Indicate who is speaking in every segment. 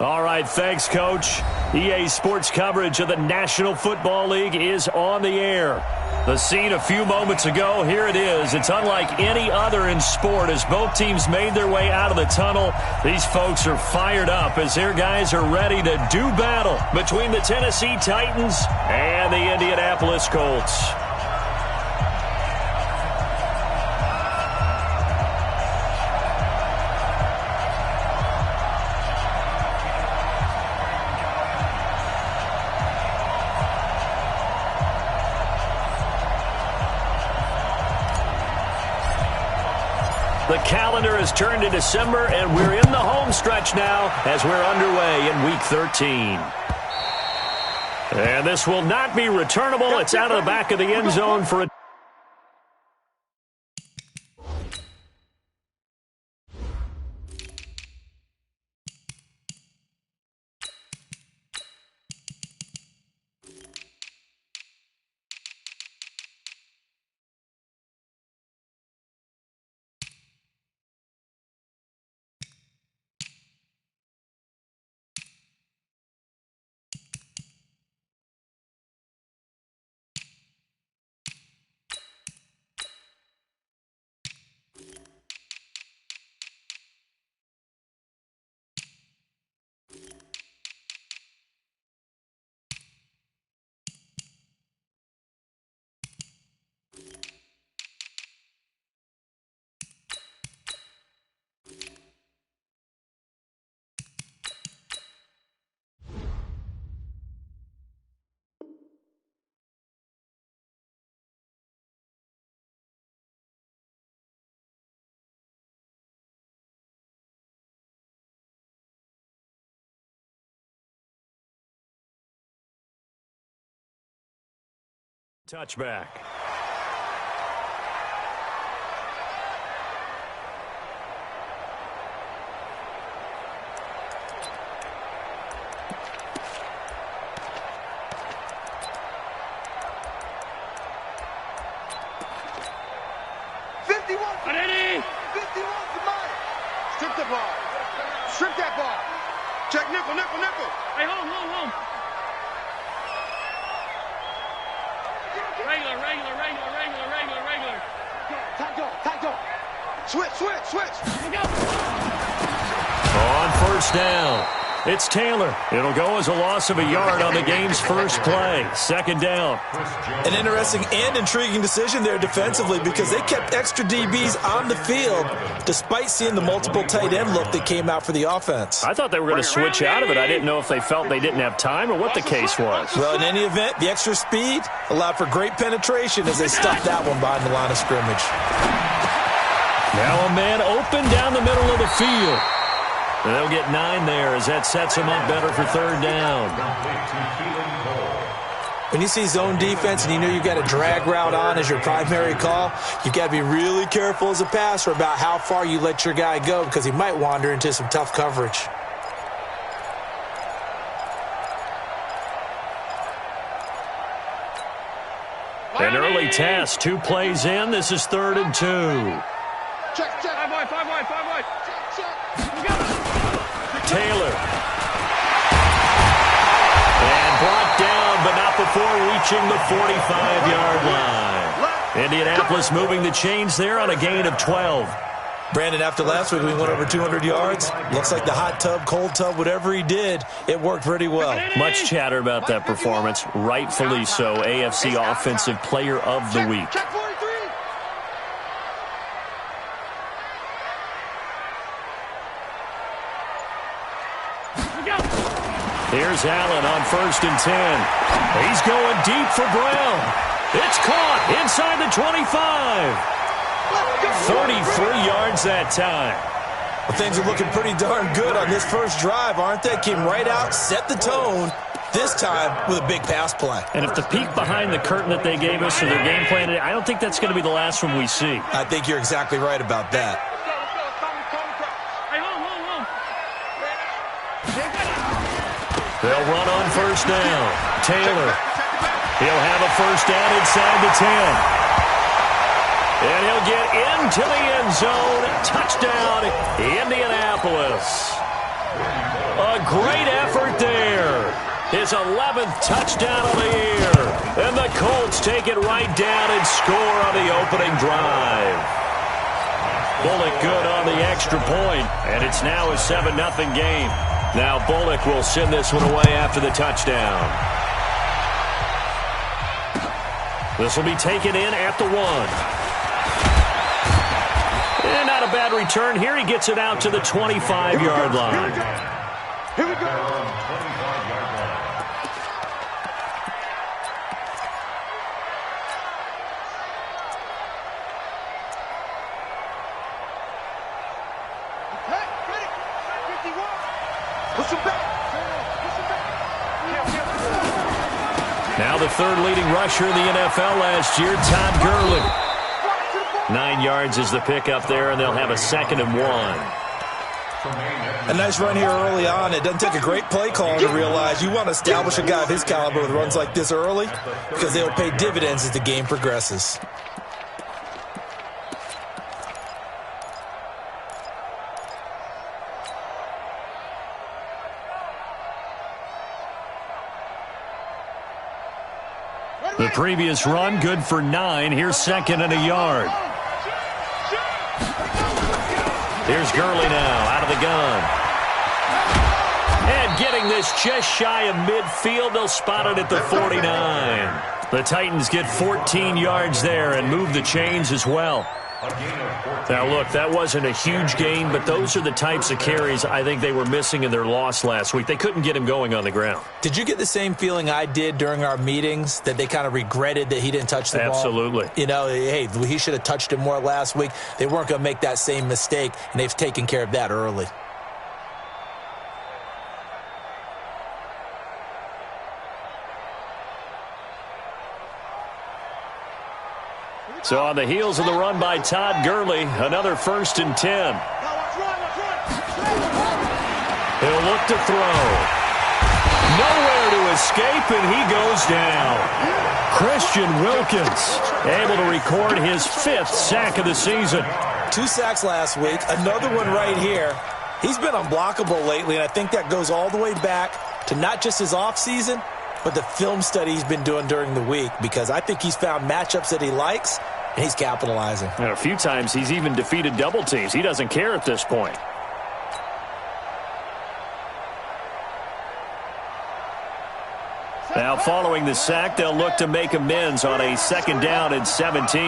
Speaker 1: All right, thanks, Coach. EA Sports coverage of the National Football League is on the air. The scene a few moments ago, here it is. It's unlike any other in sport as both teams made their way out of the tunnel. These folks are fired up as their guys are ready to do battle between the Tennessee Titans and the Indianapolis Colts. The calendar has turned to December, and we're in the home stretch now as we're underway in Week 13. And this will not be returnable. It's out of the back of the end zone for a... Touchback.
Speaker 2: Strip the ball. Strip that ball. Check nickel, nickel, nickel.
Speaker 3: Hey, home. Regular.
Speaker 2: Tight go. Switch.
Speaker 1: On first down, it's Taylor. It'll go as a loss of a yard on the game's first play. Second down.
Speaker 4: An interesting and intriguing decision there defensively because they kept extra DBs on the field despite seeing the multiple tight end look that came out for the offense.
Speaker 1: I thought they were going to switch out of it. I didn't know if they felt they didn't have time or what the case was.
Speaker 4: Well, in any event, the extra speed allowed for great penetration as they stuffed that one behind the line of scrimmage.
Speaker 1: Now a man open down the middle of the field. And they'll get 9 there as that sets them up better for third down.
Speaker 4: When you see zone defense and you know you've got a drag route on as your primary call, you've got to be really careful as a passer about how far you let your guy go because he might wander into some tough coverage.
Speaker 1: An early test, 2 plays in. This is 3rd and 2.
Speaker 2: Check.
Speaker 3: 5 wide.
Speaker 1: Taylor. And brought down, but not before reaching the 45-yard line. Indianapolis moving the chains there on a gain of 12.
Speaker 4: Brandon, after last week, we went over 200 yards. Looks like the hot tub, cold tub, whatever he did, it worked pretty well.
Speaker 1: Much chatter about that performance. Rightfully so. AFC Offensive Player of the Week.
Speaker 2: Check 43.
Speaker 1: Here's Allen on 1st and 10. He's going deep for Brown. It's caught inside the 25. 33 yards that time.
Speaker 4: Well, things are looking pretty darn good on this first drive, aren't they? Came right out, set the tone, this time with a big pass play.
Speaker 1: And if the peek behind the curtain that they gave us or their game plan, I don't think that's going to be the last one we see.
Speaker 4: I think you're exactly right about that.
Speaker 3: Hey, home.
Speaker 1: They'll run on first down. Taylor. He'll have a first down inside the 10. And he'll get into the end zone. Touchdown, Indianapolis. A great effort there. His 11th touchdown of the year. And the Colts take it right down and score on the opening drive. Bullock good on the extra point, and it's now a 7-0 game. Now Bullock will send this one away after the touchdown. This will be taken in at the 1. And not a bad return here. He gets it out to the 25-yard line.
Speaker 2: Here we go.
Speaker 1: Now the third leading rusher in the NFL last year, Todd Gurley. 9 yards is the pickup there, and they'll have a 2nd and 1.
Speaker 4: A nice run here early on. It doesn't take a great play caller to realize you want to establish a guy of his caliber with runs like this early because they'll pay dividends as the game progresses.
Speaker 1: The previous run, good for 9. Here's 2nd and a yard. Here's Gurley now, out of the gun. And getting this just shy of midfield, they'll spot it at the 49. The Titans get 14 yards there and move the chains as well. Now, look, that wasn't a huge gain, but those are the types of carries I think they were missing in their loss last week. They couldn't get him going on the ground.
Speaker 4: Did you get the same feeling I did during our meetings, that they kind of regretted that he didn't touch the ball?
Speaker 1: Absolutely.
Speaker 4: You know, hey, he should have touched it more last week. They weren't going to make that same mistake, and they've taken care of that early.
Speaker 1: So on the heels of the run by Todd Gurley, another 1st and 10. He'll look to throw. Nowhere to escape, and he goes down. Christian Wilkins able to record his 5th sack of the season.
Speaker 4: 2 sacks last week, another one right here. He's been unblockable lately, and I think that goes all the way back to not just his offseason, but the film study he's been doing during the week, because I think he's found matchups that he likes, and he's capitalizing.
Speaker 1: And a few times he's even defeated double teams. He doesn't care at this point. Now following the sack, they'll look to make amends on a 2nd down and 17.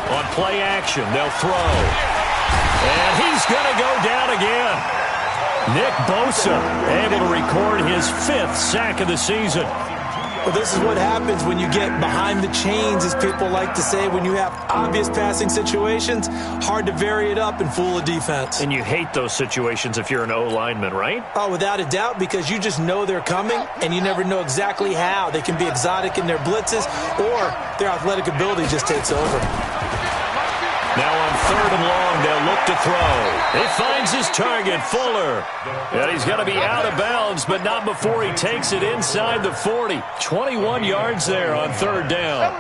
Speaker 1: On play action, they'll throw. And he's going to go down again. Nick Bosa able to record his 5th sack of the season.
Speaker 4: Well, this is what happens when you get behind the chains, as people like to say. When you have obvious passing situations, hard to vary it up and fool a defense.
Speaker 1: And you hate those situations if you're an O-lineman, right?
Speaker 4: Oh, without a doubt, because you just know they're coming, and you never know exactly how. They can be exotic in their blitzes, or their athletic ability just takes over.
Speaker 1: Now on 3rd and long, they'll look to throw. He finds his target, Fuller. And he's going to be out of bounds, but not before he takes it inside the 40. 21 yards there on 3rd down.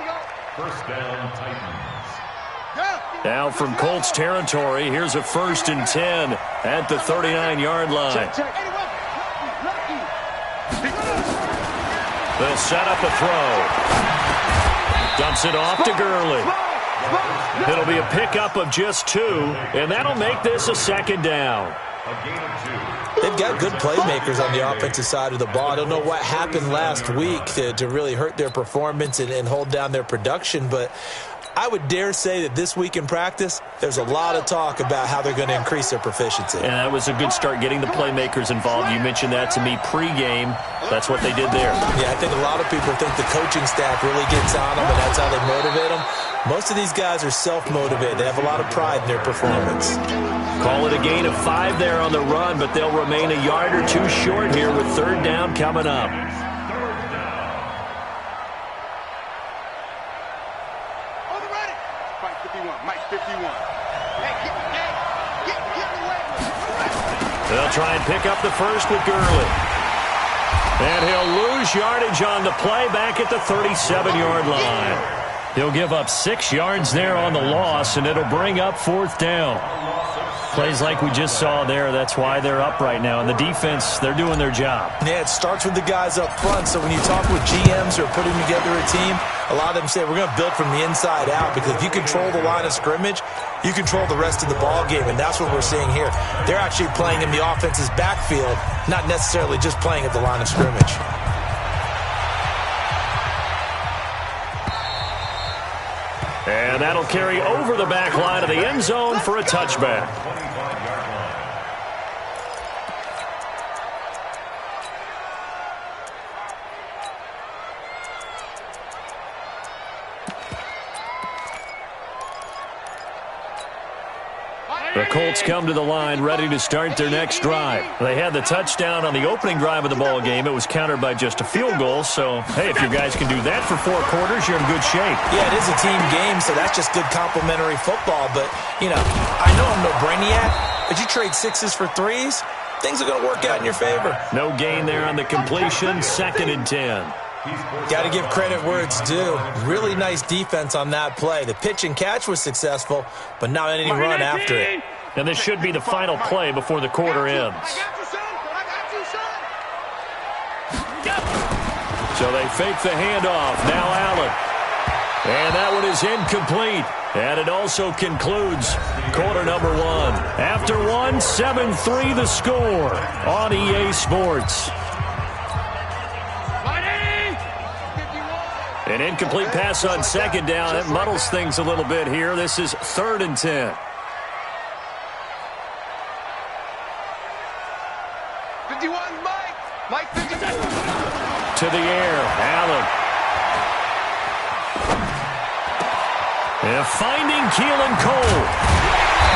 Speaker 3: 1st down, Titans.
Speaker 1: Now from Colts territory, here's a 1st and 10 at the 39-yard line. They'll set up a throw. Dumps it off to Gurley. It'll be a pickup of just 2, and that'll make this a 2nd down.
Speaker 4: They've got good playmakers on the offensive side of the ball. I don't know what happened last week to really hurt their performance and hold down their production, but I would dare say that this week in practice, there's a lot of talk about how they're going to increase their proficiency.
Speaker 1: And that was a good start, getting the playmakers involved. You mentioned that to me pregame. That's what they did there.
Speaker 4: Yeah, I think a lot of people think the coaching staff really gets on them, and that's how they motivate them. Most of these guys are self-motivated. They have a lot of pride in their performance.
Speaker 1: Call it a gain of 5 there on the run, but they'll remain a yard or 2 short here with 3rd down coming up. They'll try and pick up the first with Gurley. And he'll lose yardage on the play back at the 37-yard line. He'll give up 6 yards there on the loss, and it'll bring up 4th down. Plays like we just saw there, that's why they're up right now. And the defense, they're doing their job.
Speaker 4: Yeah, it starts with the guys up front. So when you talk with GMs who are putting together a team, a lot of them say we're going to build from the inside out, because if you control the line of scrimmage, you control the rest of the ball game, and that's what we're seeing here. They're actually playing in the offense's backfield, not necessarily just playing at the line of scrimmage.
Speaker 1: And that'll carry over the back line of the end zone for a touchback. The Colts come to the line ready to start their next drive. They had the touchdown on the opening drive of the ball game. It was countered by just a field goal. So, hey, if you guys can do that for 4 quarters, you're in good shape.
Speaker 4: Yeah, it is a team game, so that's just good complimentary football. But, you know, I know I'm no brainiac, but you trade 6s for 3s, things are going to work out in your favor.
Speaker 1: No gain there on the completion, 2nd and 10.
Speaker 4: Got to give credit where it's due. Really nice defense on that play. The pitch and catch was successful, but not any run after it.
Speaker 1: And this should be the final play before the quarter ends. So they fake the handoff. Now Allen. And that one is incomplete. And it also concludes quarter number 1. After 1, 7-3 the score on EA Sports. An incomplete pass on 2nd down. It muddles things a little bit here. This is 3rd and 10.
Speaker 2: 51, Mike 52.
Speaker 1: To the air, Allen. And finding Keelan Cole.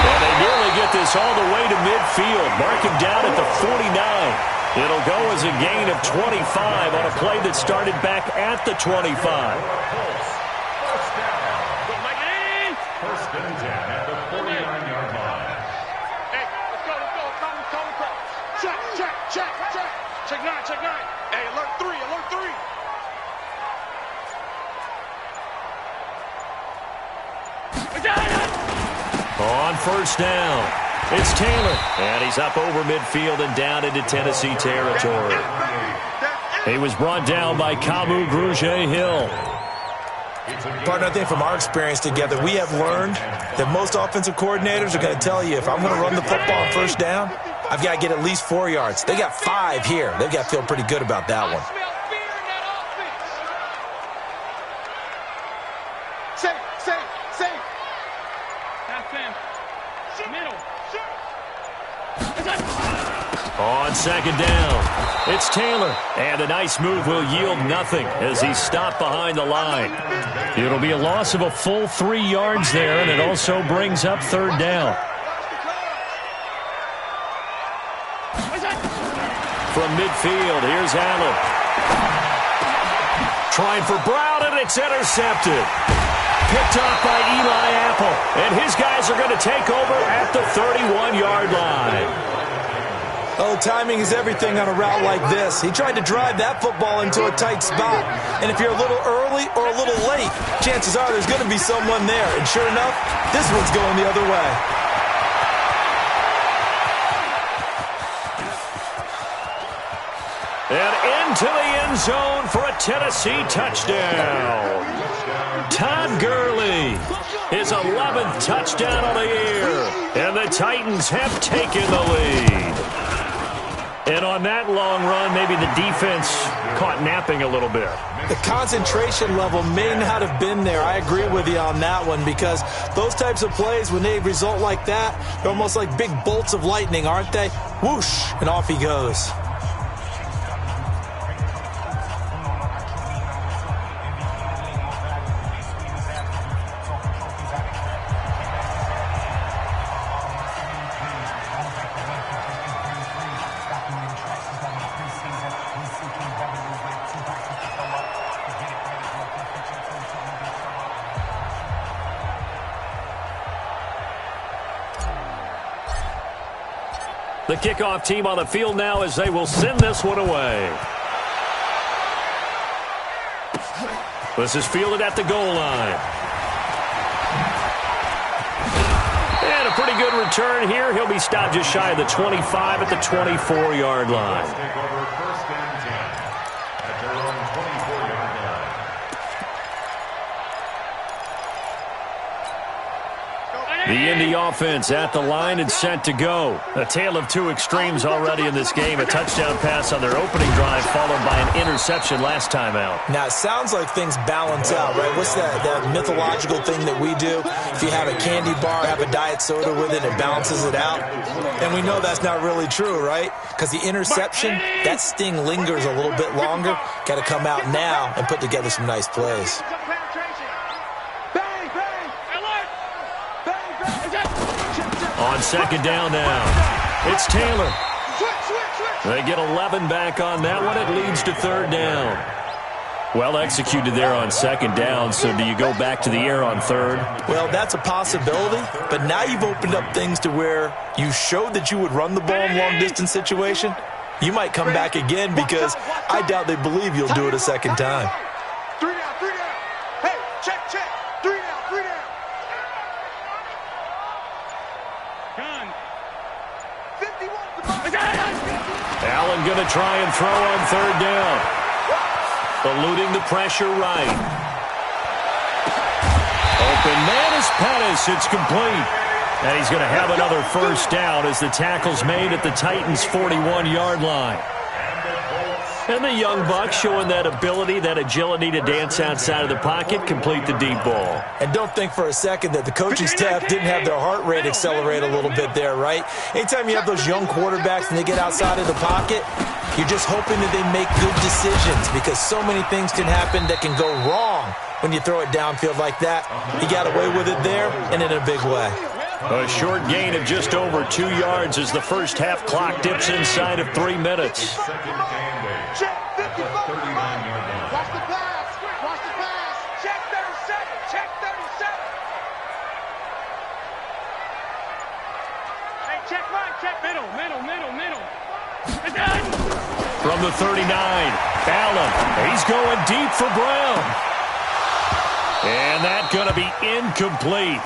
Speaker 1: And they nearly get this all the way to midfield. Mark him down at the 49. It'll go as a gain of 25 on a play that started back at the 25.
Speaker 3: First and 10 at the 49-yard line.
Speaker 2: Hey, let's go. Call the crowd. Check. Check 9. Hey, alert 3.
Speaker 1: On 1st down, it's Taylor. And he's up over midfield and down into Tennessee territory. He was brought down by Kamu Grugier-Hill.
Speaker 4: Partner, I think from our experience together, we have learned that most offensive coordinators are going to tell you, if I'm going to run the football on 1st down, I've got to get at least 4 yards. They got 5 here. They've got to feel pretty good about that one.
Speaker 2: Safe.
Speaker 1: On 2nd down, it's Taylor. And a nice move will yield nothing as he's stopped behind the line. It'll be a loss of a full 3 yards there, and it also brings up 3rd down. From midfield, here's Allen. Trying for Brown, and it's intercepted. Picked off by Eli Apple. And his guys are going to take over at the 31-yard line.
Speaker 4: Oh, timing is everything on a route like this. He tried to drive that football into a tight spot. And if you're a little early or a little late, chances are there's going to be someone there. And sure enough, this one's going the other way.
Speaker 1: And into the end zone for a Tennessee touchdown. Todd Gurley, his 11th touchdown of the year. And the Titans have taken the lead. And on that long run, maybe the defense caught napping a little bit.
Speaker 4: The concentration level may not have been there. I agree with you on that one, because those types of plays, when they result like that, they're almost like big bolts of lightning, aren't they? Whoosh, and off he goes.
Speaker 1: The kickoff team on the field now as they will send this one away. This is fielded at the goal line. And a pretty good return here. He'll be stopped just shy of the 25 at the 24-yard line.
Speaker 3: Take over first and 10 at their own 24-yard line.
Speaker 1: The Indy offense at the line and set to go. A tale of two extremes already in this game. A touchdown pass on their opening drive followed by an interception last time out.
Speaker 4: Now, it sounds like things balance out, right? What's that mythological thing that we do? If you have a candy bar, have a diet soda with it, it balances it out. And we know that's not really true, right? Because the interception, that sting lingers a little bit longer. Got to come out now and put together some nice plays.
Speaker 1: On second down now, it's Taylor. They get 11 back on that one. It leads to third down. Well executed there on second down, so do you go back to the air on third?
Speaker 4: Well, that's a possibility, but now you've opened up things to where you showed that you would run the ball in long-distance situation. You might come back again because I doubt they believe you'll do it a second time.
Speaker 2: 3 down. Hey, check. 3 down.
Speaker 1: Allen going to try and throw on third down. Eluding the pressure right. Open man is Pettis. It's complete. And he's going to have another first down as the tackle's made at the Titans' 41-yard line. And the young buck showing that ability, that agility to dance outside of the pocket, complete the deep ball.
Speaker 4: And don't think for a second that the coaching staff didn't have their heart rate accelerate a little bit there, right? Anytime you have those young quarterbacks and they get outside of the pocket, you're just hoping that they make good decisions because so many things can happen that can go wrong when you throw it downfield like that. He got away with it there and in a big way.
Speaker 1: A short gain of just over 2 yards as the first half clock dips inside of 3 minutes.
Speaker 2: Check 55. Watch the pass. Check 37. Hey, check right. Check middle.
Speaker 1: From the 39, Allen. He's going deep for Brown. And that's going to be incomplete.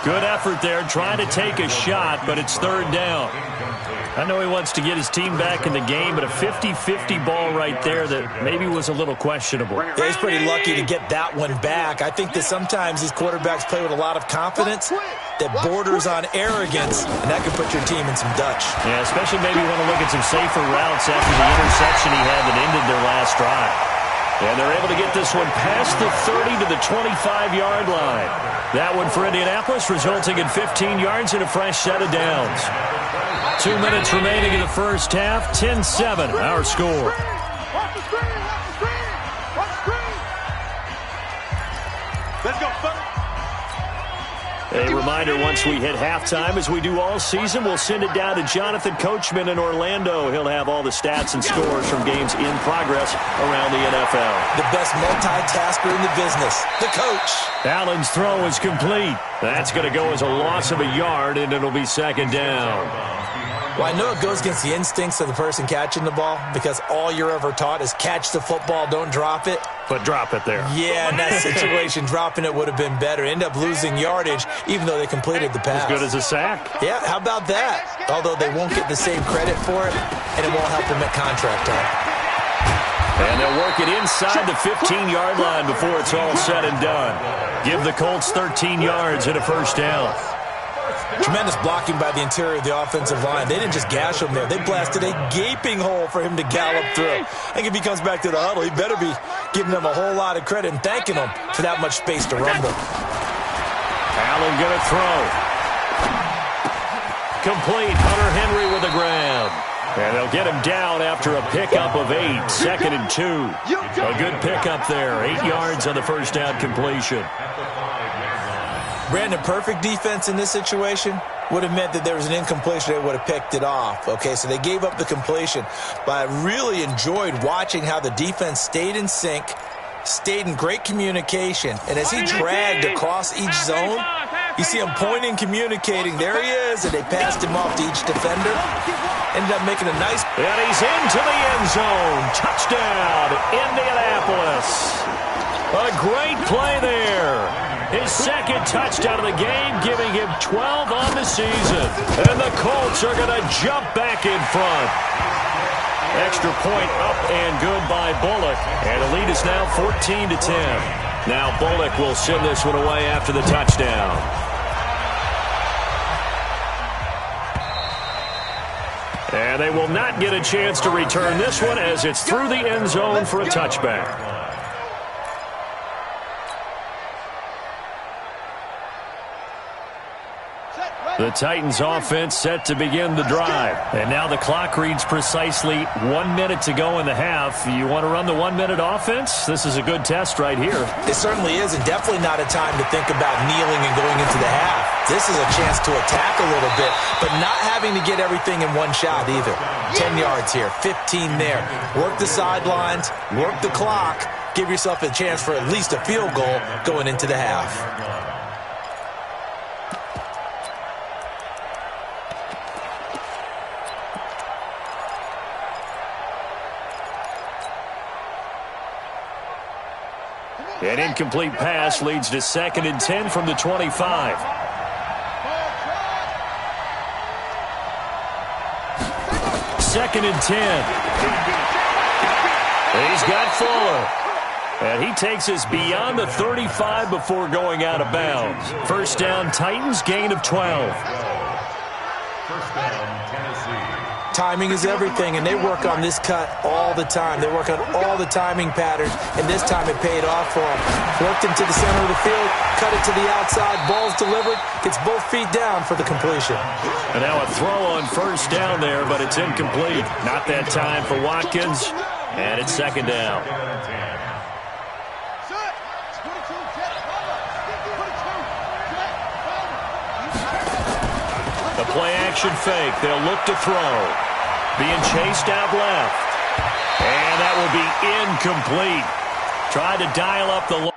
Speaker 1: Good effort there, trying to take a shot, but it's third down. I know he wants to get his team back in the game, but a 50-50 ball right there that maybe was a little questionable.
Speaker 4: Yeah, he's pretty lucky to get that one back. I think that sometimes these quarterbacks play with a lot of confidence that borders on arrogance, and that can put your team in some Dutch.
Speaker 1: Yeah, especially maybe want to look at some safer routes after the interception he had that ended their last drive. And they're able to get this one past the 30 to the 25-yard line. That one for Indianapolis, resulting in 15 yards and a fresh set of downs. 2 minutes remaining in the first half, 10-7, our score.
Speaker 2: Watch the screen. Let's go, buddy.
Speaker 1: A reminder, once we hit halftime, as we do all season, we'll send it down to Jonathan Coachman in Orlando. He'll have all the stats and scores from games in progress around the NFL.
Speaker 4: The best multitasker in the business, the coach.
Speaker 1: Allen's throw is complete. That's going to go as a loss of a yard, and it'll be second down.
Speaker 4: Well, I know it goes against the instincts of the person catching the ball because all you're ever taught is catch the football, don't drop it.
Speaker 1: But drop it there.
Speaker 4: Yeah, in that situation, dropping it would have been better. End up losing yardage, even though they completed the pass.
Speaker 1: As good as a sack.
Speaker 4: Yeah, how about that? Although they won't get the same credit for it, and it won't help them at contract time.
Speaker 1: And they'll work it inside the 15-yard line before it's all said and done. Give the Colts 13 yards and a first down.
Speaker 4: Tremendous blocking by the interior of the offensive line. They didn't just gash him there. They blasted a gaping hole for him to gallop through. I think if he comes back to the huddle, he better be giving them a whole lot of credit and thanking them for that much space to rumble.
Speaker 1: Allen going to throw. Complete. Hunter Henry with a grab. And they'll get him down after a pickup of 8. 2nd and 2. A good pickup there. 8 yards on the first down completion.
Speaker 4: Brandon, perfect defense in this situation would have meant that there was an incompletion. They would have picked it off. Okay, so they gave up the completion. But I really enjoyed watching how the defense stayed in sync, stayed in great communication. And as he dragged across each zone, you see him pointing, communicating. There he is, and they passed him off to each defender. Ended up making a nice...
Speaker 1: And he's into the end zone. Touchdown, Indianapolis. A great play there. His second touchdown of the game, giving him 12 on the season. And the Colts are going to jump back in front. Extra point up and good by Bullock. And the lead is now 14-10. Now Bullock will send this one away after the touchdown. And they will not get a chance to return this one as it's through the end zone for a touchback. The Titans offense set to begin the drive. And now the clock reads precisely 1 minute to go in the half. You want to run the 1 minute offense? This is a good test right here.
Speaker 4: It certainly is, and definitely not a time to think about kneeling and going into the half. This is a chance to attack a little bit, but not having to get everything in one shot either. 10 yards here, 15 there. Work the sidelines, work the clock, give yourself a chance for at least a field goal going into the half.
Speaker 1: An incomplete pass leads to 2nd and 10 from the 25. Second and 10. He's got Fuller. And he takes us beyond the 35 before going out of bounds. First down, Titans, gain of 12.
Speaker 3: First down, Tennessee.
Speaker 4: Timing is everything, and they work on this cut all the time. They work on all the timing patterns, and this time it paid off for them. Worked him to the center of the field, cut it to the outside, ball's delivered, gets both feet down for the completion.
Speaker 1: And now a throw on first down there, but it's incomplete. Not that time for Watkins, and it's second down. The play-action fake. They'll look to throw. Being chased out left. And that will be incomplete. Tried to dial up the...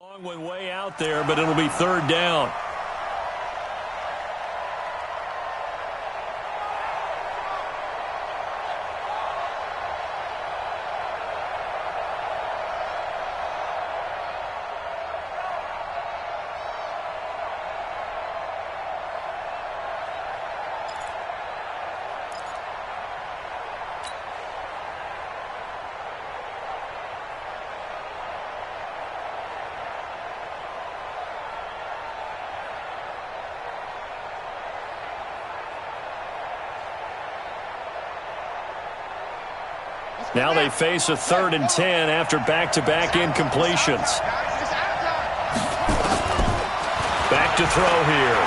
Speaker 1: Long one way out there, but it'll be third down. Now they face a 3rd and 10 after back-to-back incompletions. Back to throw here.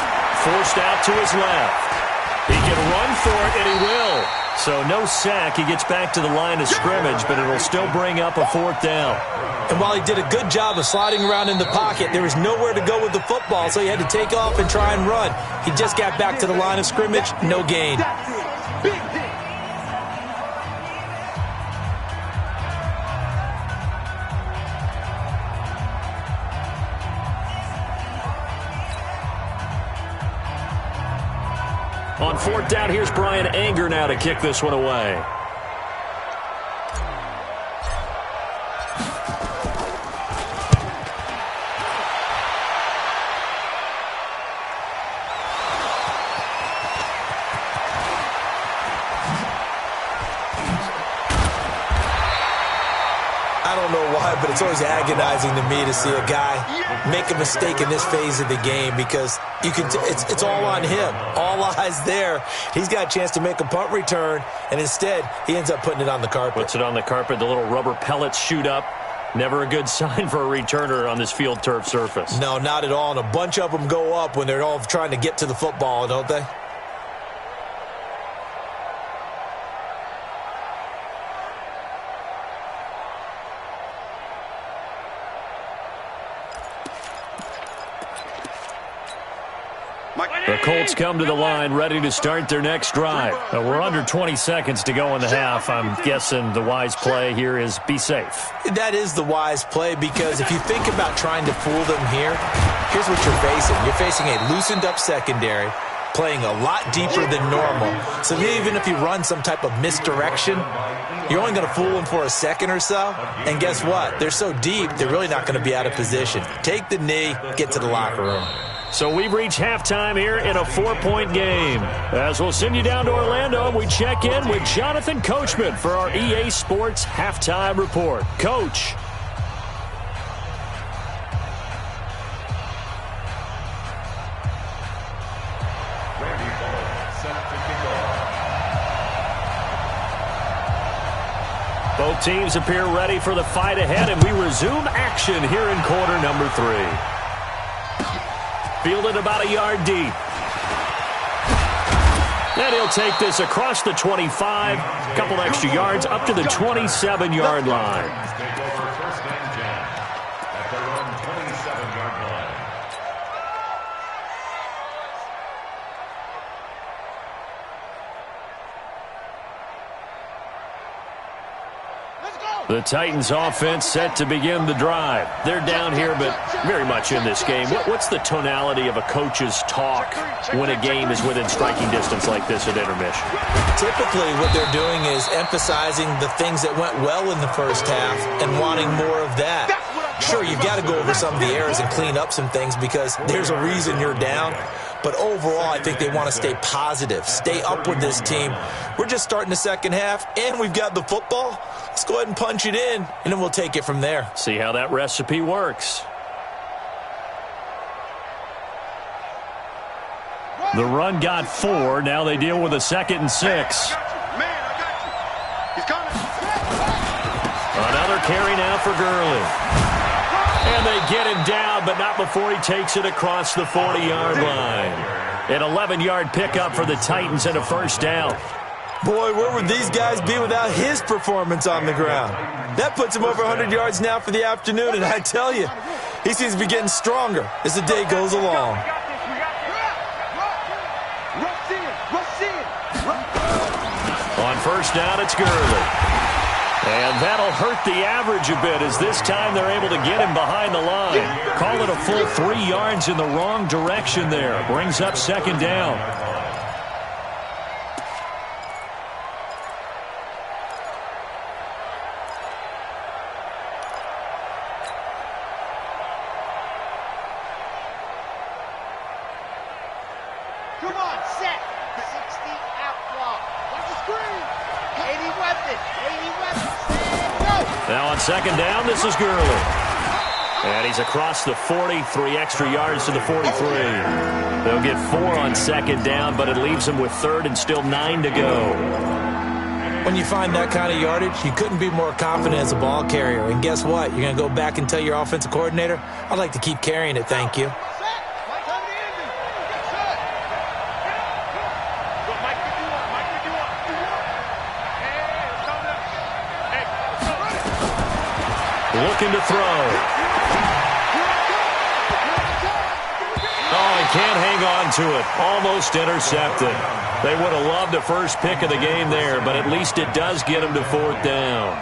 Speaker 1: Forced out to his left. He can run for it, and he will. So no sack. He gets back to the line of scrimmage, but it'll still bring up a 4th down.
Speaker 4: And while he did a good job of sliding around in the pocket, there was nowhere to go with the football, so he had to take off and try and run. He just got back to the line of scrimmage, no gain.
Speaker 1: On 4th down, here's Brian Anger now to kick this one away.
Speaker 4: don't know why, but it's always agonizing to me to see a guy make a mistake in this phase of the game because it's all on him. All eyes there. He's got a chance to make a punt return, and instead he ends up putting it on the carpet.
Speaker 1: Puts it on the carpet. The little rubber pellets shoot up. Never a good sign for a returner on this field turf surface.
Speaker 4: No, not at all. And a bunch of them go up when they're all trying to get to the football, don't they?
Speaker 1: The Colts come to the line, ready to start their next drive. We're under 20 seconds to go in the half. I'm guessing the wise play here is be safe.
Speaker 4: That is the wise play because if you think about trying to fool them here, here's what you're facing. You're facing a loosened up secondary, playing a lot deeper than normal. So even if you run some type of misdirection, you're only going to fool them for a second or so. And guess what? They're so deep, they're really not going to be out of position. Take the knee, get to the locker room.
Speaker 1: So we've reached halftime here in a 4-point game. As we'll send you down to Orlando, we check in with Jonathan Coachman for our EA Sports Halftime Report. Coach. Both teams appear ready for the fight ahead, and we resume action here in quarter number 3. Fielded about a yard deep. And he'll take this across the 25, a couple extra yards up to the 27-yard line.
Speaker 3: Take over first and 10 at their own 27-yard line.
Speaker 1: The Titans offense set to begin the drive. They're down here, but very much in this game. What's the tonality of a coach's talk when a game is within striking distance like this at intermission?
Speaker 4: Typically, what they're doing is emphasizing the things that went well in the first half and wanting more of that. Sure, you've got to go over some of the errors and clean up some things because there's a reason you're down. But overall, I think they want to stay positive, stay up with this team. We're just starting the second half, and we've got the football. Let's go ahead and punch it in, and then we'll take it from there.
Speaker 1: See how that recipe works. The run got 4. Now they deal with a 2nd and 6. Another carry now for Gurley. And they get him down, but not before he takes it across the 40-yard line. An 11-yard pickup for the Titans and a first down.
Speaker 4: Boy, where would these guys be without his performance on the ground? That puts him over 100 yards now for the afternoon, and I tell you, he seems to be getting stronger as the day goes along.
Speaker 1: On first down, it's Gurley. And that'll hurt the average a bit as this time they're able to get him behind the line. Call it a full 3 yards in the wrong direction there. Brings up 2nd down.
Speaker 2: Come on, set. 60 out block. Watch the screen. 80 weapon. 80 weapon.
Speaker 1: Now on 2nd down, this is Gurley. And he's across the 40, 3 extra yards to the 43. They'll get 4 on 2nd down, but it leaves them with 3rd and still 9 to go.
Speaker 4: When you find that kind of yardage, you couldn't be more confident as a ball carrier. And guess what? You're going to go back and tell your offensive coordinator, I'd like to keep carrying it, thank you.
Speaker 1: Looking to throw. Oh, he can't hang on to it. Almost intercepted. They would have loved the first pick of the game there, but at least it does get them to 4th down.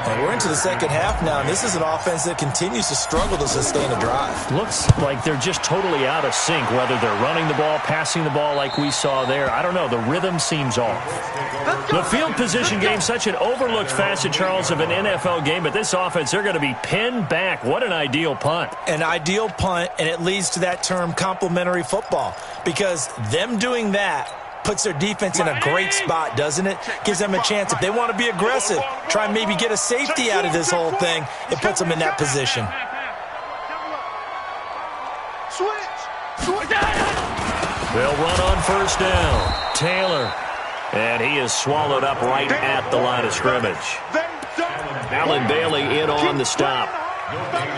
Speaker 4: And we're into the second half now, and this is an offense that continues to struggle to sustain a drive.
Speaker 1: Looks like they're just totally out of sync, whether they're running the ball, passing the ball like we saw there. I don't know. The rhythm seems off. The field position game, such an overlooked facet, Charles, of an NFL game, but this offense, they're going to be pinned back. What an ideal punt.
Speaker 4: An ideal punt, and it leads to that term complementary football, because them doing that puts their defense in a great spot, doesn't it? Gives them a chance. If they want to be aggressive, try and maybe get a safety out of this whole thing, it puts them in that position.
Speaker 1: They'll run on first down. Taylor. And he is swallowed up right at the line of scrimmage. Alan Bailey in on the stop.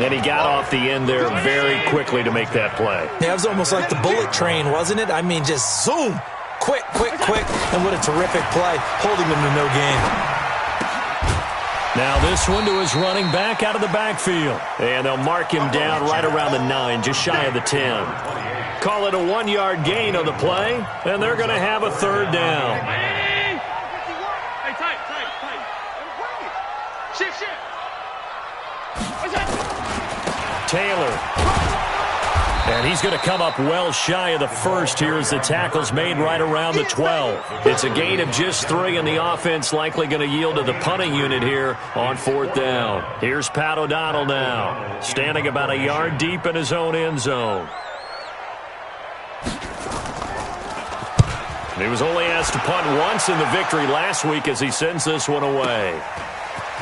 Speaker 1: And he got off the end there very quickly to make that play.
Speaker 4: Yeah, it was almost like the bullet train, wasn't it? I mean, just zoom. Quick, quick, quick. And what a terrific play, holding him to no gain.
Speaker 1: Now this one to his running back out of the backfield. And they'll mark him down right around the 9, just shy of the 10. Call it a 1-yard gain on the play, and they're going to have a third down.
Speaker 2: Hey, tight. Shift.
Speaker 1: Taylor. And he's going to come up well shy of the first here as the tackle's made right around the 12. It's a gain of just 3, and the offense likely going to yield to the punting unit here on 4th down. Here's Pat O'Donnell now, standing about a yard deep in his own end zone. He was only asked to punt once in the victory last week as he sends this one away.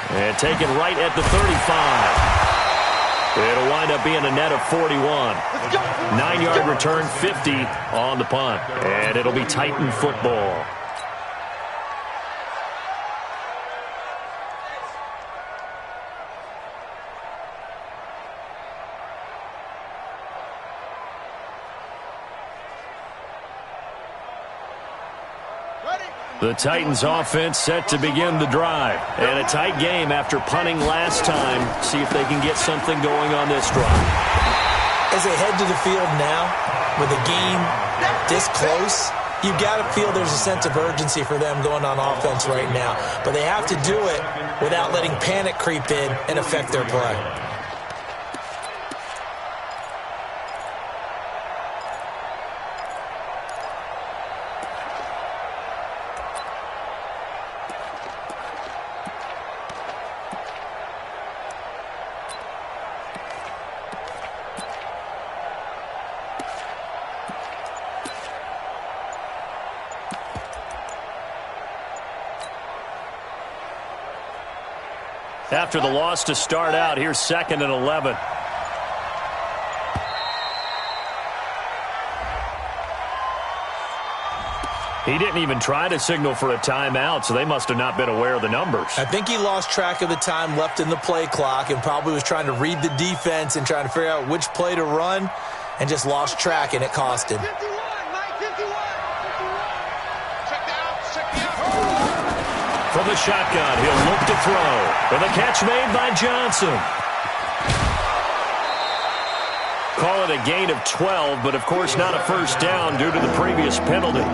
Speaker 1: And taken right at the 35. It'll wind up being a net of 41. 9-yard return, 50 on the punt. And it'll be Titan football. The Titans offense set to begin the drive. And a tight game after punting last time. See if they can get something going on this drive.
Speaker 4: As they head to the field now, with the game this close, you've got to feel there's a sense of urgency for them going on offense right now. But they have to do it without letting panic creep in and affect their play.
Speaker 1: After the loss to start out, here's 2nd and 11. He didn't even try to signal for a timeout, so they must have not been aware of the numbers.
Speaker 4: I think he lost track of the time left in the play clock and probably was trying to read the defense and trying to figure out which play to run and just lost track, and it cost him.
Speaker 1: From the shotgun, he'll look to throw. And the catch made by Johnson. Call it a gain of 12, but of course not a first down due to the previous penalty.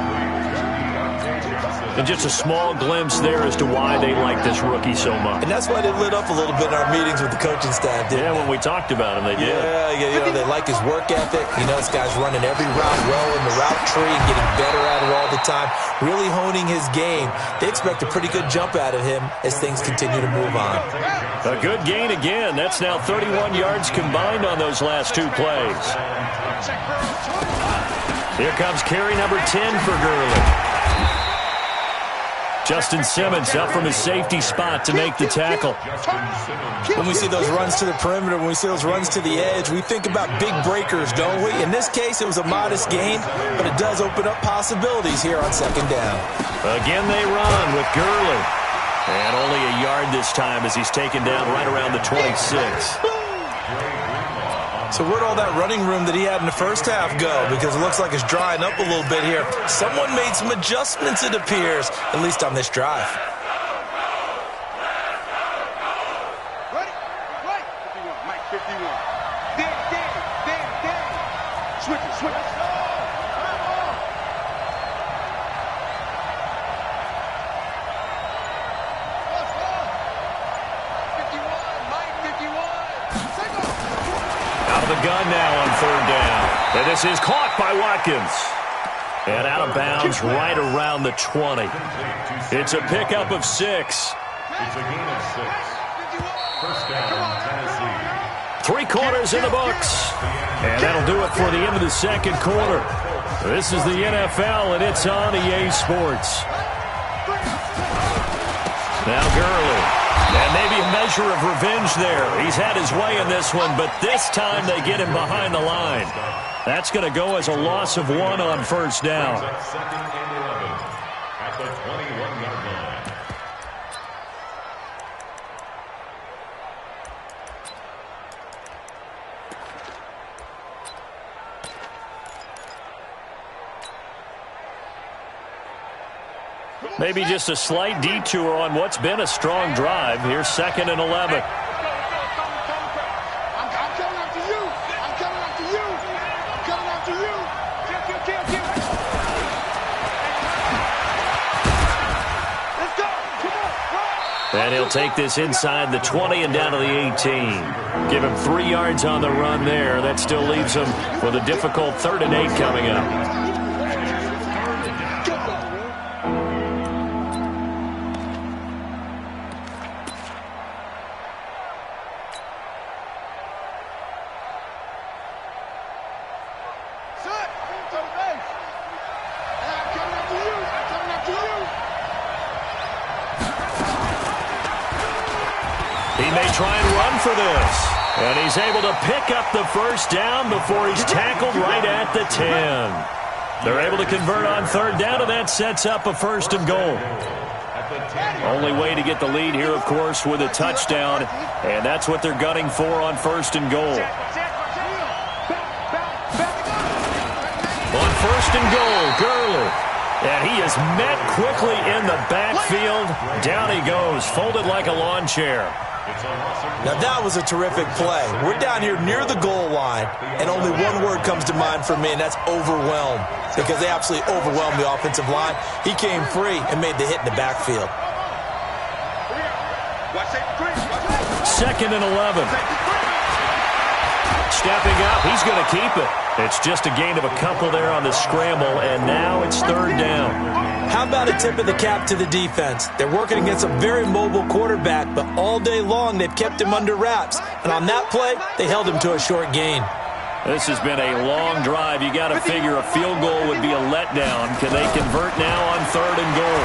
Speaker 1: And just a small glimpse there as to why they like this rookie so much.
Speaker 4: And that's why they lit up a little bit in our meetings with the coaching staff, didn't they?
Speaker 1: When we talked about him, they did.
Speaker 4: Yeah, they like his work ethic. You know, this guy's running every route well in the route tree and getting better at it all the time, really honing his game. They expect a pretty good jump out of him as things continue to move on.
Speaker 1: A good gain again. That's now 31 yards combined on those last 2 plays. Here comes carry number 10 for Gurley. Justin Simmons up from his safety spot to make the tackle.
Speaker 4: When we see those runs to the perimeter, when we see those runs to the edge, we think about big breakers, don't we? In this case, it was a modest gain, but it does open up possibilities here on 2nd down.
Speaker 1: Again, they run with Gurley. And only a yard this time as he's taken down right around the 26.
Speaker 4: So where'd all that running room that he had in the first half go? Because it looks like it's drying up a little bit here. Someone made some adjustments, it appears, at least on this drive.
Speaker 2: Ready? Right. 51. Mike, 51. Then. Switch it.
Speaker 1: The gun now on 3rd down. And this is caught by Watkins. And out of bounds right around the 20. It's a pickup of 6.
Speaker 3: It's a gain of 6. First down, Tennessee.
Speaker 1: 3 quarters in the books. And that'll do it for the end of the 2nd quarter. This is the NFL, and it's on EA Sports. Now Gurley. And maybe a measure of revenge there. He's had his way in this one, but this time they get him behind the line. That's going to go as a loss of 1 on first down.
Speaker 3: Second and 11 at the 21-yard line.
Speaker 1: Maybe just a slight detour on what's been a strong drive. Here's 2nd and 11.
Speaker 2: I'm coming after you. I'm coming after you. I'm coming after you. Kill. Let's go. Come on.
Speaker 1: And he'll take this inside the 20 and down to the 18. Give him 3 yards on the run there. That still leaves him with a difficult 3rd and 8 coming up. He may try and run for this. And he's able to pick up the first down before he's tackled right at the 10. They're able to convert on 3rd down, and that sets up a 1st and goal. Only way to get the lead here, of course, with a touchdown. And that's what they're gunning for on 1st and goal. On 1st and goal, Gurley. And he is met quickly in the backfield. Down he goes, folded like a lawn chair.
Speaker 4: Now that was a terrific play. We're down here near the goal line, and only one word comes to mind for me, and that's overwhelmed, because they absolutely overwhelmed the offensive line. He came free and made the hit in the backfield.
Speaker 1: 2nd and 11. Stepping up, he's going to keep it. It's just a gain of a couple there on the scramble, and now it's 3rd down.
Speaker 4: How about a tip of the cap to the defense? They're working against a very mobile quarterback, but all day long they've kept him under wraps. And on that play, they held him to a short gain.
Speaker 1: This has been a long drive. You got to figure a field goal would be a letdown. Can they convert now on 3rd and goal?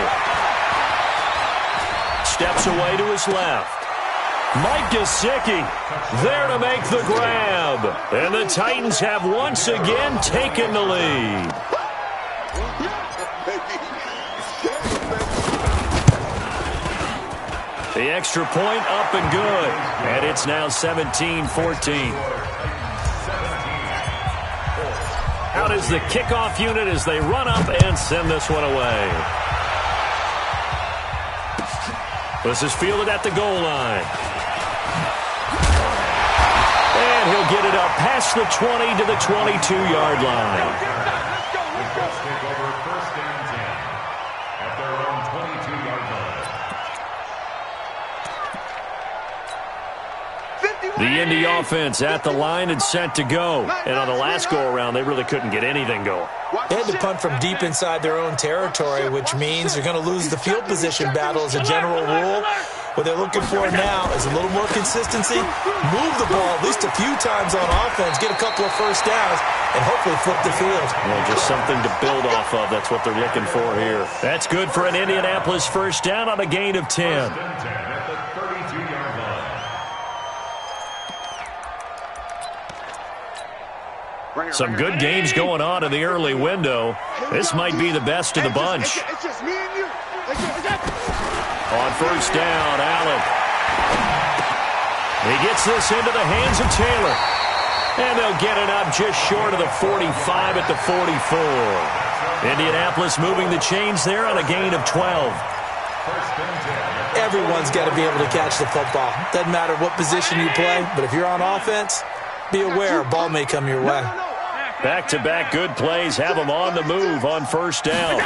Speaker 1: Steps away to his left. Mike Gesicki there to make the grab. And the Titans have once again taken the lead. The extra point up and good. And it's now 17-14. Out is the kickoff unit as they run up and send this one away. This is fielded at the goal line. And he'll get it up past the 20 to the 22-yard line.
Speaker 3: Let's take over 1st and 10 at their own 22-yard line.
Speaker 1: The Indy offense at the line and set to go. And on the last go-around, they really couldn't get anything going.
Speaker 4: They had to punt from deep inside their own territory, which means they're going to lose the field position battle as a general rule. What they're looking for now is a little more consistency, move the ball at least a few times on offense, get a couple of first downs, and hopefully flip the field.
Speaker 1: Well, just something to build off of. That's what they're looking for here. That's good for an Indianapolis first down on a gain of 10.
Speaker 3: 1st and 10 at the 32-yard line.
Speaker 1: Some good games going on in the early window. This might be the best of the bunch.
Speaker 2: It's just me and you.
Speaker 1: On first down, Allen. He gets this into the hands of Taylor. And they'll get it up just short of the 45 at the 44. Indianapolis moving the chains there on a gain of 12.
Speaker 4: Everyone's got to be able to catch the football. Doesn't matter what position you play, but if you're on offense, be aware a ball may come your way.
Speaker 1: Back-to-back good plays have them on the move on first down.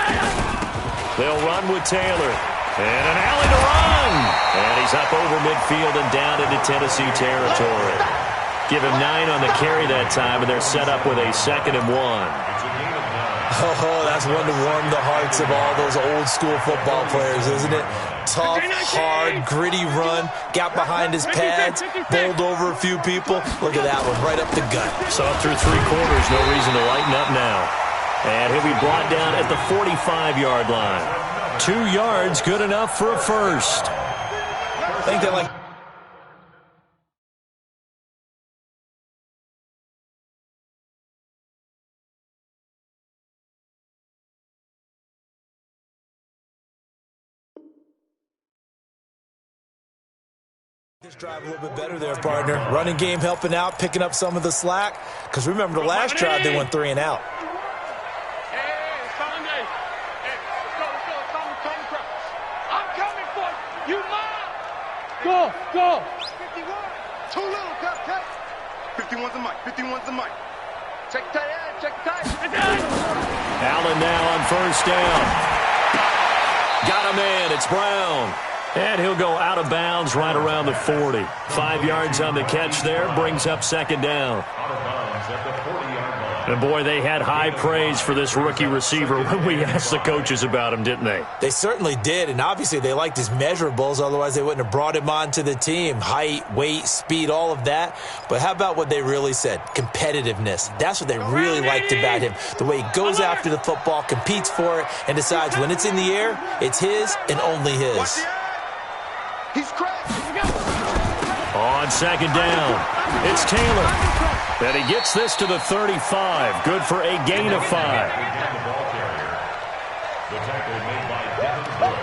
Speaker 1: They'll run with Taylor. And an alley to run. And he's up over midfield and down into Tennessee territory. Give him 9 on the carry that time, and they're set up with a 2nd and 1.
Speaker 4: Oh, that's one to warm the hearts of all those old-school football players, isn't it? Tough, hard, gritty run, got behind his pads, bowled over a few people. Look at that one, right up the gut.
Speaker 1: Saw through 3 quarters, no reason to lighten up now. And he'll be brought down at the 45-yard line. 2 yards, good enough for a first.
Speaker 4: I think they like this drive a little bit better there, partner. Running game helping out, picking up some of the slack. Because remember, the last drive they went 3 and out.
Speaker 2: Hey, Sunday. Hey, let's go. Come, press. I'm coming for you. You mine. Go. 51. Too little, Cut. 51's the mic. Check the tight.
Speaker 1: Allen now on first down. Got a man. It's Brown. And he'll go out of bounds right around the 40. 5 yards on the catch there. Brings up second down.
Speaker 3: Out of bounds at the 40-yard line.
Speaker 1: And, boy, they had high praise for this rookie receiver when we asked the coaches about him, didn't they?
Speaker 4: They certainly did, and obviously they liked his measurables. Otherwise, they wouldn't have brought him onto the team. Height, weight, speed, all of that. But how about what they really said? Competitiveness. That's what they really liked about him. The way he goes after the football, competes for it, and decides when it's in the air, it's his and only his.
Speaker 2: He's cracked.
Speaker 1: On second down, it's Taylor. And he gets this to the 35. Good for a gain of 5.
Speaker 3: The ball carrier. The tackle made by Devin Wood.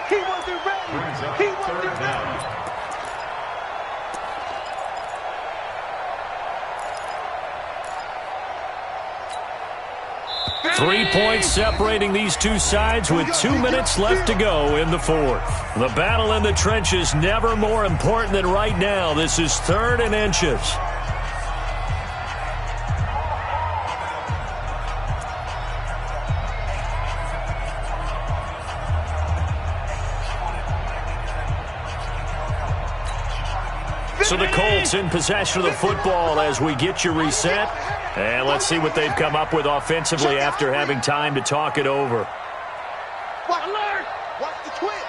Speaker 2: He wasn't ready.
Speaker 3: Brings up third down.
Speaker 1: 3 points separating these two sides with 2 minutes left to go in the fourth. The battle in the trenches never more important than right now. This is 3rd and inches. So the Colts in possession of the football as we get you reset. And let's see what they've come up with offensively after having time to talk it over.
Speaker 2: Alert! Watch the twist.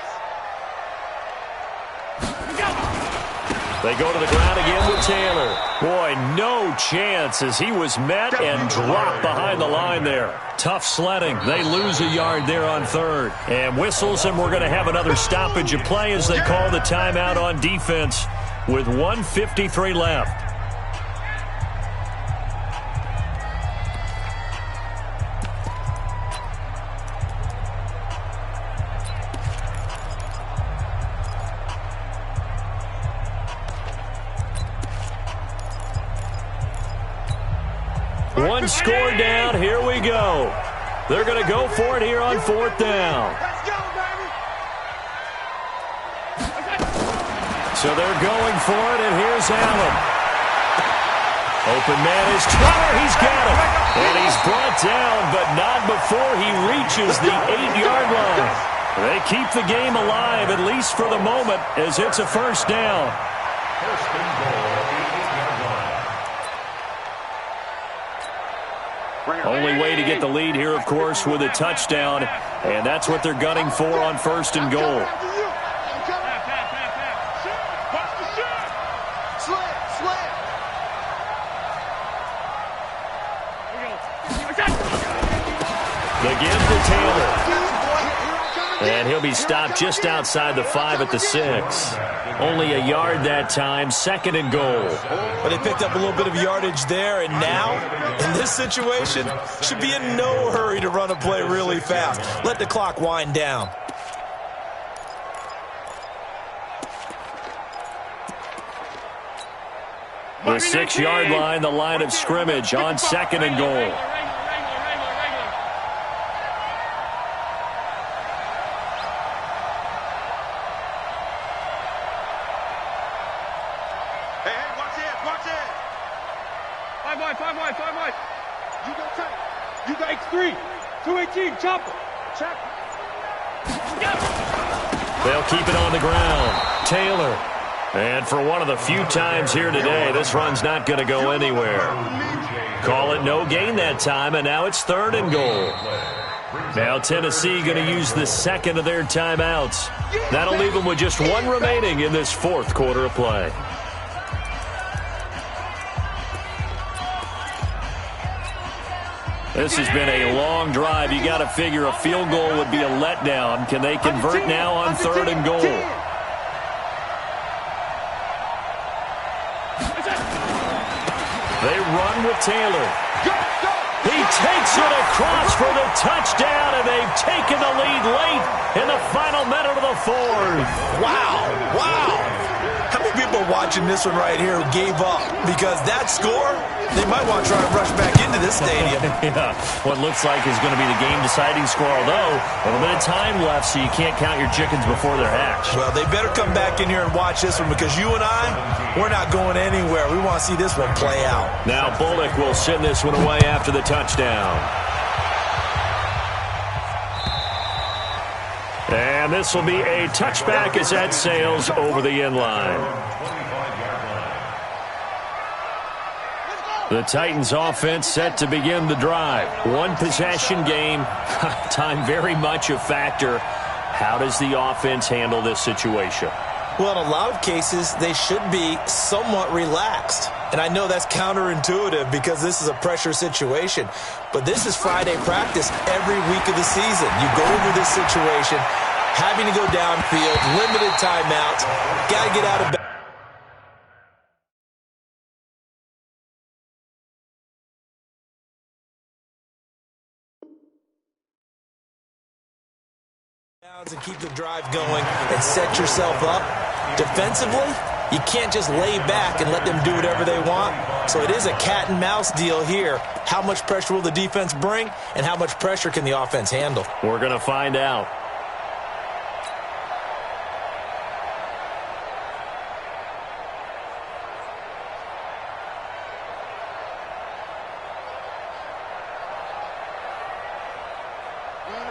Speaker 1: They go to the ground again with Taylor. Boy, no chance as he was met and dropped behind the line there. Tough sledding. They lose a yard there on 3rd. And whistles, and we're going to have another stoppage of play as they call the timeout on defense with 1:53 left. One score down. Here we go. They're going to go for it here on 4th down.
Speaker 2: Let's go, baby.
Speaker 1: So they're going for it, and here's Allen. Open man is Trotter. He's got him. And he's brought down, but not before he reaches the 8-yard line. They keep the game alive, at least for the moment, as it's a first down.
Speaker 3: First and goal at the 8-yard line.
Speaker 1: Only way to get the lead here, of course, with a touchdown. And that's what they're gunning for on 1st and goal. Again for Taylor. And he'll be stopped just outside the 5 at the 6. Only a yard that time, 2nd and goal.
Speaker 4: But they picked up a little bit of yardage there, and now, in this situation, should be in no hurry to run a play really fast. Let the clock wind down.
Speaker 1: The 6-yard line, the line of scrimmage on 2nd and goal.
Speaker 2: Five wide. You got tight. You got X3. 218, chopper. Check.
Speaker 1: They'll keep it on the ground. Taylor. And for one of the few times here today, this run's not going to go anywhere. Call it no gain that time, and now it's 3rd and goal. Now Tennessee going to use the 2nd of their timeouts. That'll leave them with just 1 remaining in this 4th quarter of play. This has been a long drive. You got to figure a field goal would be a letdown. Can they convert now on 3rd and goal? They run with Taylor. He takes it across for the touchdown, and they've taken the lead late in the final minute of the 4th.
Speaker 4: Wow. How many people are watching this one right here who gave up? Because that score, they might want to try and rush back into this stadium.
Speaker 1: Yeah, what looks like is going to be the game-deciding score, although a little bit of time left, so you can't count your chickens before they're hatched.
Speaker 4: Well, they better come back in here and watch this one, because you and I, we're not going anywhere. We want to see this one play out.
Speaker 1: Now Bullock will send this one away after the touchdown. And this will be a touchback as that sails over the end line. The Titans offense set to begin the drive. One possession game. Time very much a factor. How does the offense handle this situation?
Speaker 4: Well, in a lot of cases, they should be somewhat relaxed. And I know that's counterintuitive because this is a pressure situation. But this is Friday practice every week of the season. You go into this situation, having to go downfield, limited timeouts, got to get out of bed. And keep the drive going and set yourself up. Defensively, you can't just lay back and let them do whatever they want. So it is a cat and mouse deal here. How much pressure will the defense bring, and how much pressure can the offense handle?
Speaker 1: We're going to find out.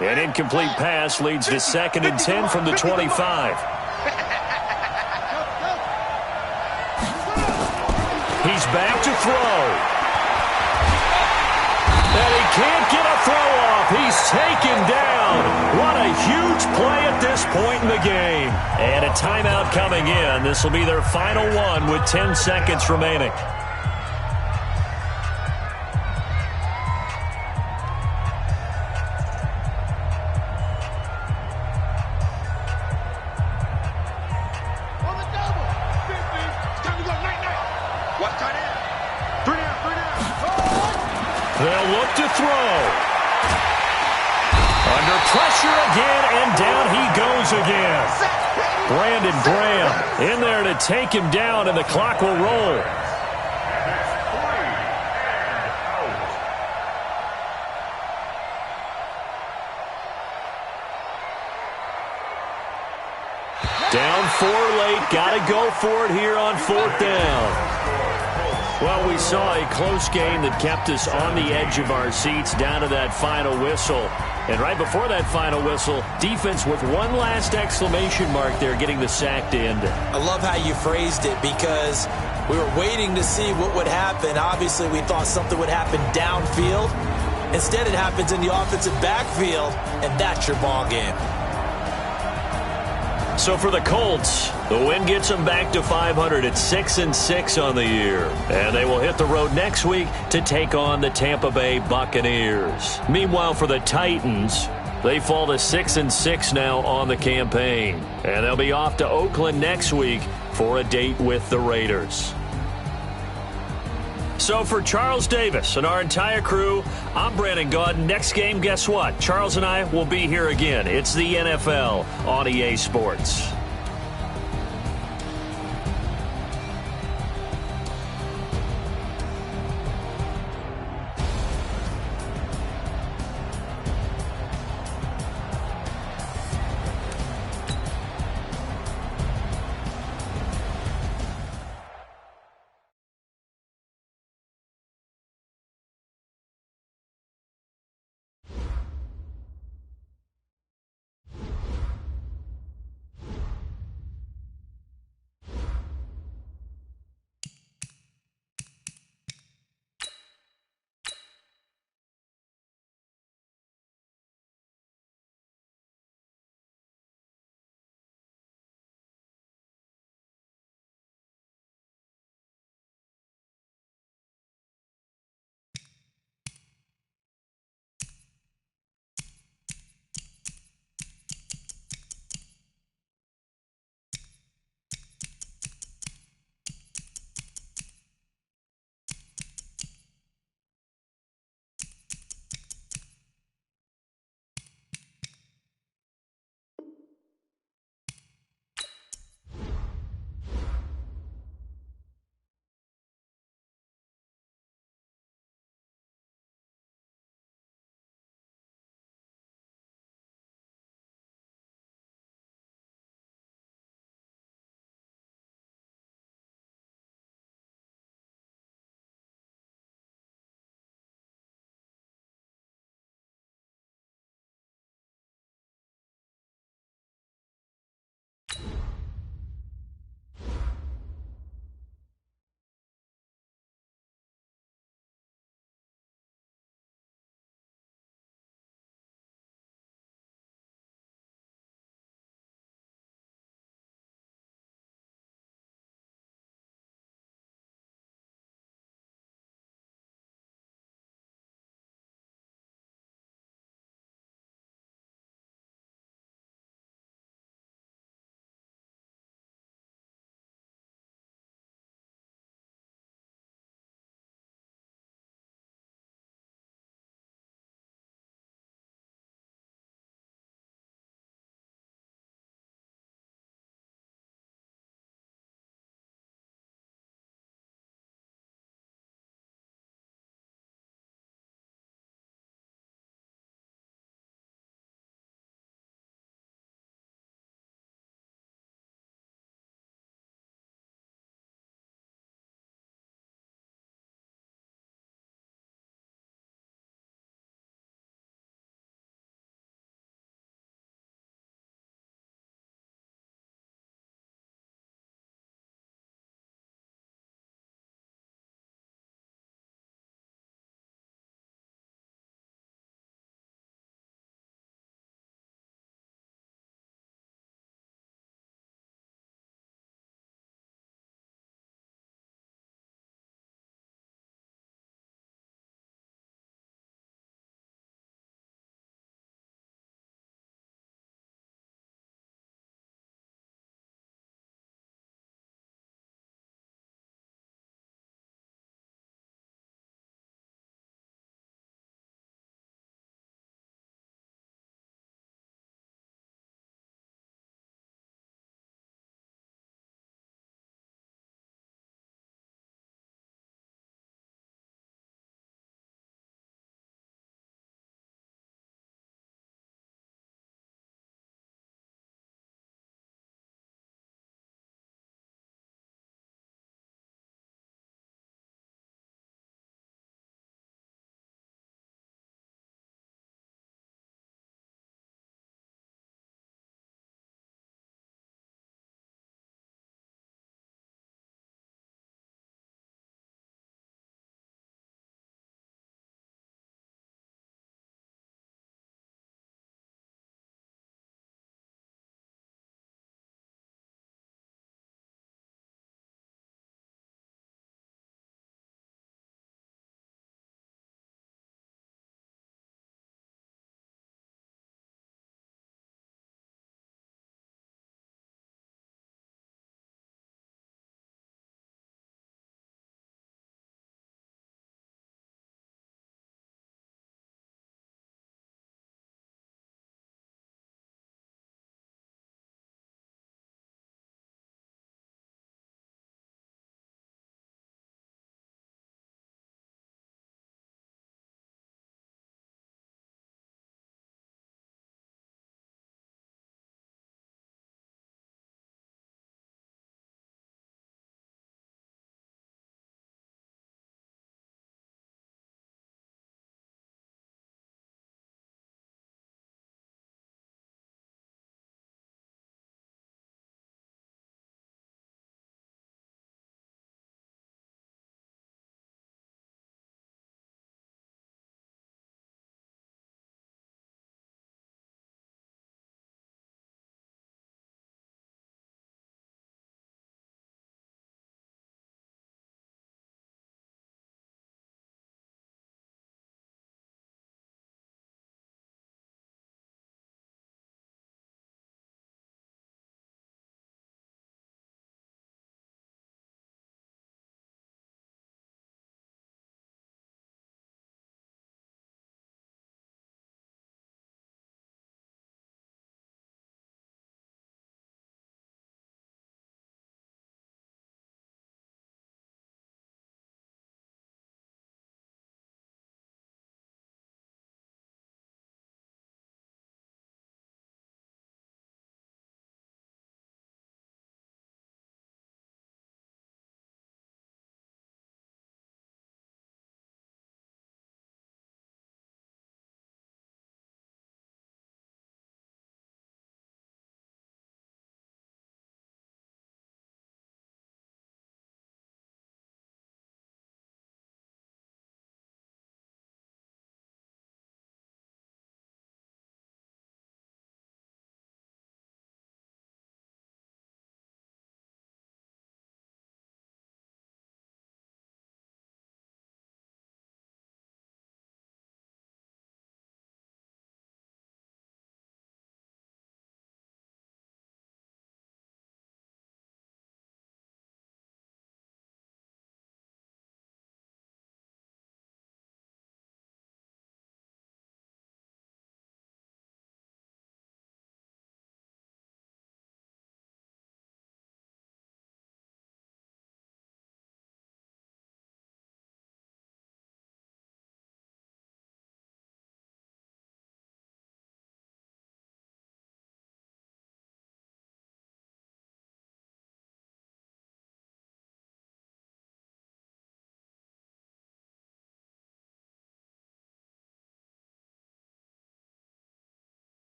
Speaker 1: An incomplete pass leads to 2nd and 10 from the 25. He's back to throw. And he can't get a throw off. He's taken down. What a huge play at this point in the game. And a timeout coming in. This will be their final one with 10 seconds remaining. They'll look to throw. Under pressure again, and down he goes again. Brandon Graham in there to take him down, and the clock will roll. Down 4 late, got to go for it here on 4th down. Well, we saw a close game that kept us on the edge of our seats down to that final whistle. And right before that final whistle, defense with one last exclamation mark there, getting the sack to end it.
Speaker 4: I love how you phrased it, because we were waiting to see what would happen. Obviously, we thought something would happen downfield. Instead, it happens in the offensive backfield, and that's your ball game.
Speaker 1: So for the Colts, the win gets them back to 500 at 6-6 on the year. And they will hit the road next week to take on the Tampa Bay Buccaneers. Meanwhile, for the Titans, they fall to 6-6 now on the campaign. And they'll be off to Oakland next week for a date with the Raiders. So for Charles Davis and our entire crew, I'm Brandon Gaudin. Next game, guess what? Charles and I will be here again. It's the NFL on EA Sports.